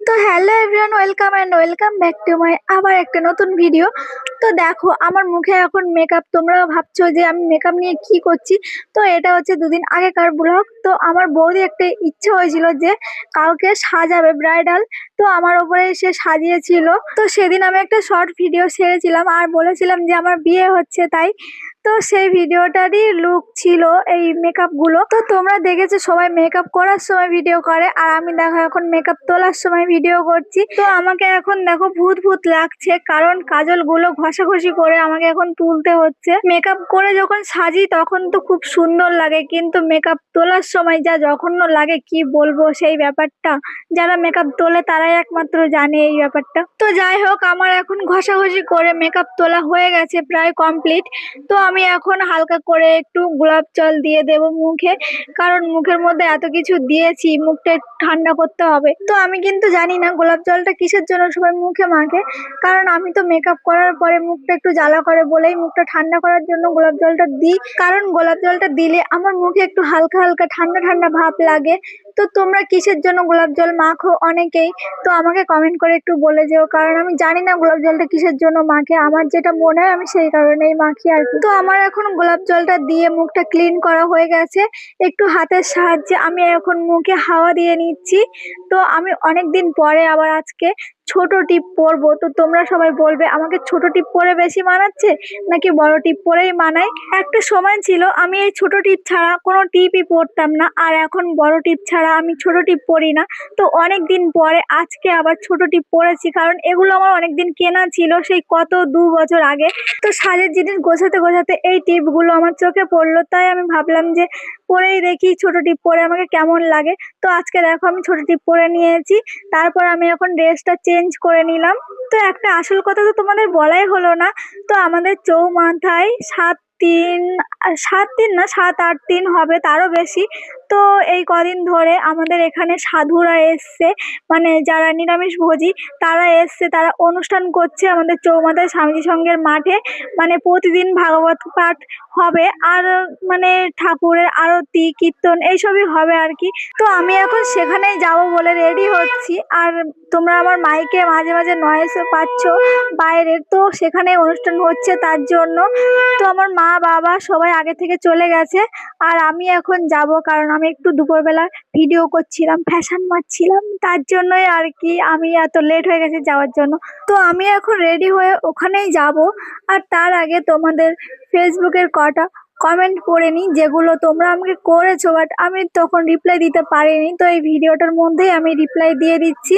তো hello everyone, welcome and welcome back to my আবার একটা নতুন ভিডিও। তো দেখো আমার মুখে এখন মেকআপ, তোমরাও ভাবছো যে আমি মেকআপ নিয়ে কি করছি। তো এটা হচ্ছে দুদিন আগেকার ব্লগ। তো আমার বৌদি একটা ইচ্ছা হয়েছিল যে কাউকে সাজাবে ব্রাইডাল, তো আমার ওপরে সে সাজিয়েছিল। তো সেদিন আমি একটা শর্ট ভিডিও ছেড়েছিলাম আর বলেছিলাম যে আমার বিয়ে হচ্ছে তাই। তো সেই ভিডিওটারই লুক ছিল এই মেকআপ গুলো। তো তোমরা দেখেছো সবাই মেকআপ করার সময় ভিডিও করে, আর আমি দেখো এখন মেকআপ তোলার সময় ভিডিও করছি। তো আমাকে এখন দেখো ভূত ভূত লাগছে, কারণ কাজল গুলো ঘষাঘষি করে আমাকে এখন তুলতে হচ্ছে। মেকআপ করে যখন সাজি তখন তো খুব সুন্দর লাগে, কিন্তু মেকআপ তোলার সময় যা জঘন্য লাগে কি বলবো সেই ব্যাপারটা। যারা মেকআপ তোলে তারাই একমাত্র জানে এই ব্যাপারটা। তো যাই হোক, আমার এখন ঘষাঘষি করে মেকআপ তোলা হয়ে গেছে, প্রায় কমপ্লিট। তো আমি এখন হালকা করে একটু গোলাপ জল দিয়ে দেব মুখে, কারণ মুখের মধ্যে এত কিছু দিয়েছি, মুখটা একটু ঠান্ডা করতে হবে। তো আমি কিন্তু জানি না গোলাপ জলটা কিসের জন্য সবাই মুখে মাখে, কারণ আমি তো মেকআপ করার পরে মুখটা একটু জ্বালা করে বলেই মুখটা ঠান্ডা করার জন্য গোলাপ জলটা দিই। কারণ গোলাপ জলটা দিলে আমার মুখে একটু হালকা হালকা ঠান্ডা ঠান্ডা ভাব লাগে। তো তোমরা কিসের জন্য গোলাপ জল মাখো অনেকেই, তো আমাকে কমেন্ট করে একটু বলে যেও, কারণ আমি জানি না গোলাপ জলটা কিসের জন্য মাখে। আমার যেটা মনে হয় আমি সেই কারণেই মাখি আর কি। তো আমার এখন গোলাপ জলটা দিয়ে মুখটা ক্লিন করা হয়ে গেছে। একটু হাতের সাহায্যে আমি এখন মুখে হাওয়া দিয়ে নিচ্ছি। তো আমি অনেকদিন পরে আবার আজকে ছোট টিপ পরবো। তো তোমরা সবাই বলবে আমাকে ছোট টিপ পরে বেশি মানাচ্ছে নাকি বড় টিপ পরেই মানায়। একটা সময় ছিল আমি এই ছোট টিপ ছাড়া কোনো টিপই পরতাম না, আর এখন বড় টিপ ছাড়া আমি ছোট টিপ পরি না। তো অনেক দিন পরে আজকে আবার ছোট টিপ পরেছি, কারণ এগুলো আমার অনেকদিন কেনা ছিল, সেই কত 2 বছর আগে। তো সাজের জিনিস গোছাতে গোছাতে এই টিপ গুলো আমার চোখে পড়লো, তাই আমি ভাবলাম যে পরেই দেখি ছোট টিপ পরে আমাকে কেমন লাগে। তো আজকে দেখো আমি ছোট টিপ পরে নিয়েছি, তারপর আমি এখন ড্রেসটা চেঞ্জ করে নিলাম। তো একটা আসল কথা তো তোমাদের বলাই হলো না। তো আমাদের চৌমাথায় 7 দিন, 7 দিন না 7-8 দিন হবে, তারও বেশি। তো এই কদিন ধরে আমাদের এখানে সাধুরা এসছে, মানে যারা নিরামিষ ভোজী তারা এসছে, তারা অনুষ্ঠান করছে আমাদের চৌমাথায় স্বামীজি সঙ্গের মাঠে। মানে প্রতিদিন ভাগবত পাঠ হবে, আর মানে ঠাকুরের আরতি কীর্তন এইসবই হবে আর কি। তো আমি এখন সেখানেই যাব বলে রেডি হচ্ছি। আর তোমরা আমার মাইকে মাঝে মাঝে নয়েজ পাচ্ছ বাইরের, তো সেখানে অনুষ্ঠান হচ্ছে তার জন্য। তো আমার মা বাবা সবাই আগে থেকে চলে গেছে, আর আমি এখন যাব, কারণ আমি একটু দুপুরবেলা ভিডিও করছিলাম, ফ্যাশন মারছিলাম, তার জন্যই আর কি আমি এত লেট হয়ে গেছে যাওয়ার জন্য। তো আমি এখন রেডি হয়ে ওখানেই যাব। আর তার আগে তোমাদের ফেসবুকের কটা কমেন্ট পড়ে নিই, যেগুলো তোমরা আমাকে করেছো, বাট আমি তখন রিপ্লাই দিতে পারিনি। তো এই ভিডিওটার মধ্যেই আমি রিপ্লাই দিয়ে দিচ্ছি।